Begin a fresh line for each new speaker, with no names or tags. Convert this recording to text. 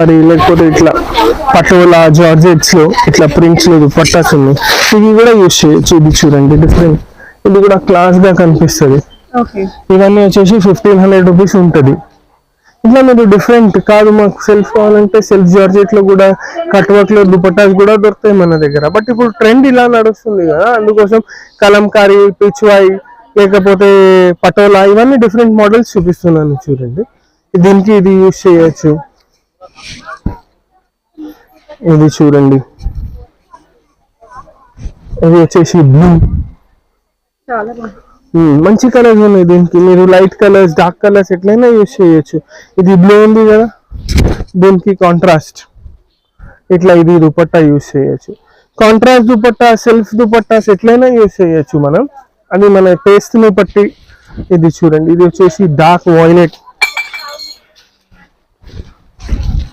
అది లేకపోతే ఇట్లా పటోలా జార్జెట్స్ లో ఇట్లా ప్రింట్స్ లో దుపట్టాస్ ఉన్నాయి, ఇవి కూడా యూస్ చేయొచ్చు. ఇది చూడండి డిఫరెంట్, ఇది కూడా క్లాస్ గా కనిపిస్తుంది. ఇవన్నీ వచ్చేసి 1500 రూపీస్ ఉంటుంది. ఇట్లా మీరు డిఫరెంట్ కాదు మాకు సెల్ఫ్ కావాలంటే సెల్ఫ్ జార్జెట్ లో కూడా కట్ వర్క్ లో దుపట్టాస్ కూడా దొరుకుతాయి మన దగ్గర. బట్ ఇప్పుడు ట్రెండ్ ఇలా నడుస్తుంది కదా, అందుకోసం కలంకారీ, పిచ్వాయి, లేకపోతే పటోలా, ఇవన్నీ డిఫరెంట్ మోడల్స్ చూపిస్తున్నాను చూడండి. దీనికి ఇది యూస్ చేయొచ్చు. ఇది చూడండి, ఇది వచ్చేసి బ్లూ, మంచి కలర్స్ ఉన్నాయి దీనికి. మీరు లైట్ కలర్స్, డార్క్ కలర్స్ ఎట్లయినా యూస్ చేయొచ్చు. ఇది బ్లూ ఉంది కదా, దీనికి కాంట్రాస్ట్ ఇట్లా ఇది దుపట్టా యూస్ చేయొచ్చు. కాంట్రాస్ట్ దుపట్టా, సెల్ఫ్ దుపట్టాస్ ఎట్లయినా యూస్ చేయొచ్చు మనం, అది మన టేస్ట్ ని బట్టి. ఇది చూడండి, ఇది వచ్చేసి డార్క్ వైలెట్,